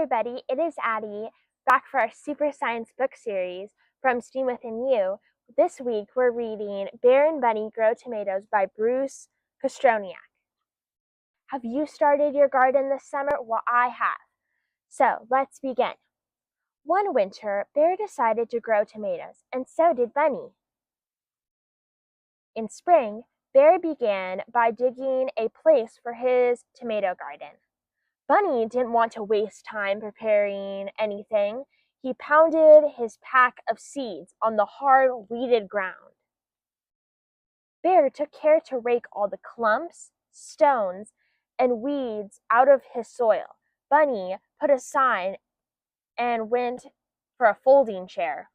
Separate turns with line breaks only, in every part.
everybody, it is Addie, back for our Super Science book series from Steam Within You. This week we're reading Bear and Bunny Grow Tomatoes by Bruce Koscielniak. Have you started your garden this summer? Well, I have. So let's begin. One winter, Bear decided to grow tomatoes, and so did Bunny. In spring, Bear began by digging a place for his tomato garden. Bunny didn't want to waste time preparing anything. He pounded his pack of seeds on the hard, weeded ground. Bear took care to rake all the clumps, stones, and weeds out of his soil. Bunny put a sign and went for a folding chair.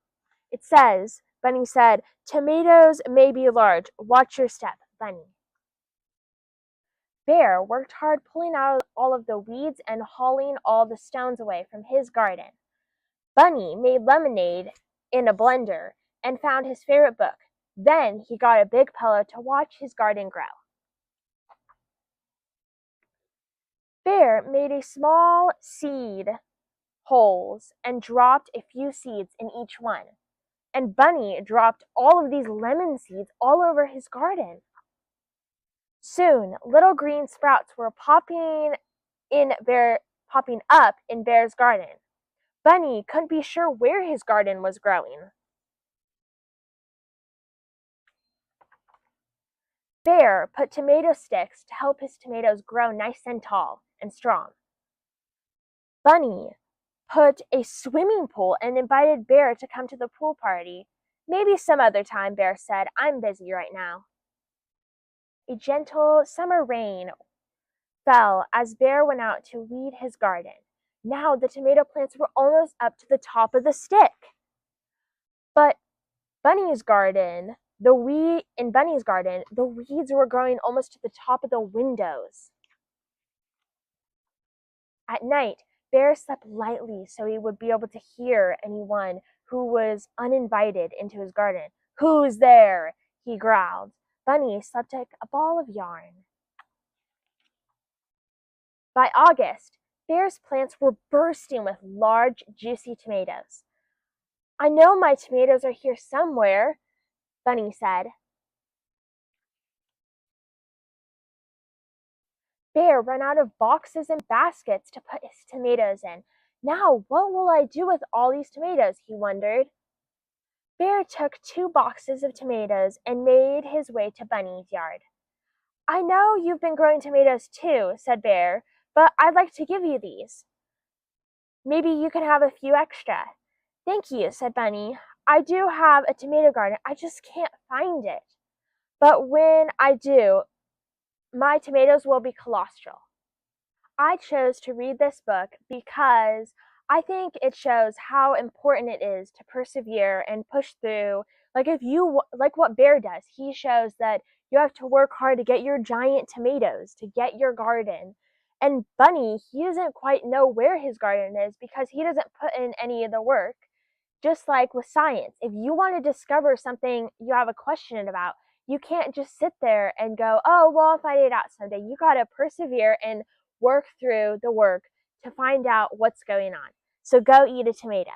It says, Bunny said, "Tomatoes may be large. Watch your step, Bunny." Bear worked hard pulling out all of the weeds and hauling all the stones away from his garden. Bunny made lemonade in a blender and found his favorite book. Then he got a big pillow to watch his garden grow. Bear made a small seed holes and dropped a few seeds in each one. And Bunny dropped all of these lemon seeds all over his garden. Soon, little green sprouts were popping up in Bear's garden. Bunny couldn't be sure where his garden was growing. Bear put tomato sticks to help his tomatoes grow nice and tall and strong. Bunny put a swimming pool and invited Bear to come to the pool party. "Maybe some other time," Bear said. "I'm busy right now." A gentle summer rain fell as Bear went out to weed his garden. Now the tomato plants were almost up to the top of the stick. But in Bunny's garden, the weeds were growing almost to the top of the windows. At night, Bear slept lightly so he would be able to hear anyone who was uninvited into his garden. "Who's there?" he growled. Bunny slept like a ball of yarn. By August, Bear's plants were bursting with large, juicy tomatoes. "I know my tomatoes are here somewhere," Bunny said. Bear ran out of boxes and baskets to put his tomatoes in. "Now, what will I do with all these tomatoes?" he wondered. Bear took 2 boxes of tomatoes and made his way to Bunny's yard. "I know you've been growing tomatoes too," said Bear, "but I'd like to give you these. Maybe you can have a few extra." "Thank you," said Bunny. "I do have a tomato garden. I just can't find it. But when I do, my tomatoes will be colossal." I chose to read this book because I think it shows how important it is to persevere and push through. Like what Bear does, he shows that you have to work hard to get your giant tomatoes, to get your garden. And Bunny, he doesn't quite know where his garden is because he doesn't put in any of the work. Just like with science, if you want to discover something you have a question about, you can't just sit there and go, "Oh, well, I'll find it out someday." You got to persevere and work through the work to find out what's going on. So go eat a tomato.